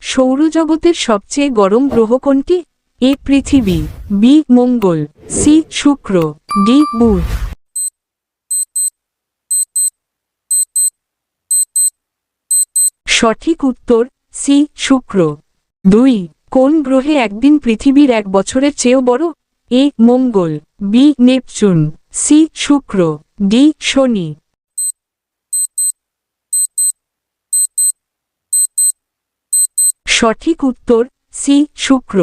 সৌরজগতের সবচেয়ে গরম গ্রহ কোনটি? এ পৃথিবী, বি মঙ্গল, সি শুক্র, ডি বুধ। সঠিক উত্তর সি শুক্র। 2 কোন গ্রহে একদিন পৃথিবীর 1 বছরের চেয়েও বড়? এ মঙ্গল, বি নেপচুন, সি শুক্র, ডি শনি। সঠিক উত্তর সি শুক্র।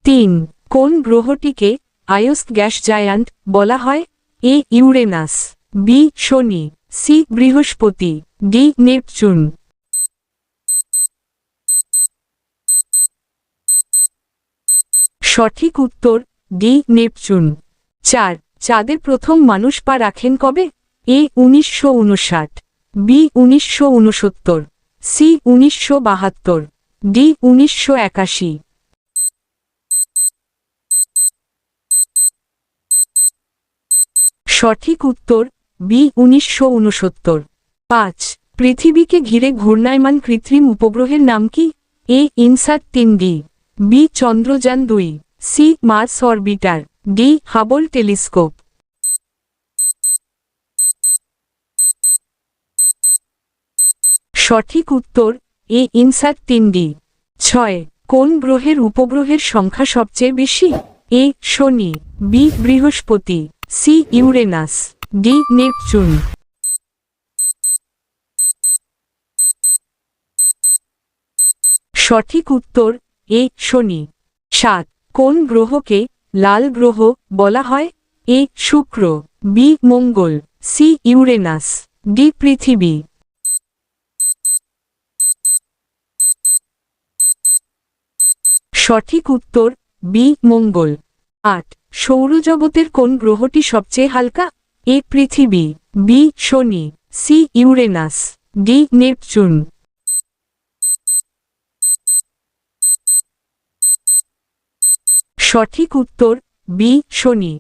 3 কোন গ্রহটিকে আয়স্ক গ্যাস জায়ান্ট বলা হয়? এ ইউরেনাস, বি শনি, সি বৃহস্পতি, ডি নেপচুন। সঠিক উত্তর ডি নেপচুন। 4 চাঁদের প্রথম মানুষ পা রাখেন কবে? এ 1959, বি 1969, সি 1972, ডি 1981। সঠিক উত্তর বি 1969। 5 পৃথিবীকে ঘিরে ঘূর্ণায়মান কৃত্রিম উপগ্রহের নাম কি? A INSAT 3D, B Chandrayaan 2, C Mars orbiter, D Hubble telescope. সঠিক উত্তর এ ইনসাট 3D। 6 কোন গ্রহের উপগ্রহের সংখ্যা সবচেয়ে বেশি? এ শনি, বি বৃহস্পতি, সি ইউরেনাস, ডি নেপচুন। সঠিক উত্তর এ শনি। 7 কোন গ্রহকে লাল গ্রহ বলা হয়? এ শুক্র, বি মঙ্গল, সি ইউরেনাস, ডি পৃথিবী। সঠিক উত্তর বি মঙ্গল। 8 সৌরজগতের কোন গ্রহটি সবচেয়ে হালকা? এ পৃথিবী, বি শনি, সি ইউরেনাস, ডি নেপচুন। সঠিক উত্তর বি শনি।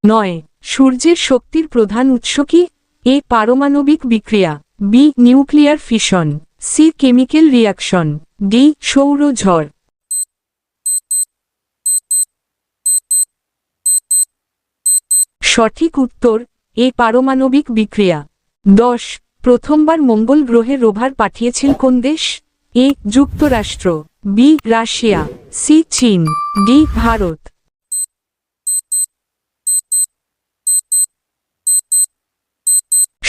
9 সূর্যের শক্তির প্রধান উৎস কি? এ পারমাণবিক বিক্রিয়া, B nuclear fission, C chemical reaction, D সৌরঝড়। সঠিক উত্তর এ পারমাণবিক বিক্রিয়া। 10 প্রথমবার মঙ্গল গ্রহে রোভার পাঠিয়েছিল কোন দেশ? এ যুক্তরাষ্ট্র, বি রাশিয়া, সি চীন, ডি ভারত।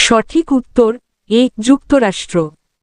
সঠিক উত্তর এ যুক্তরাষ্ট্র।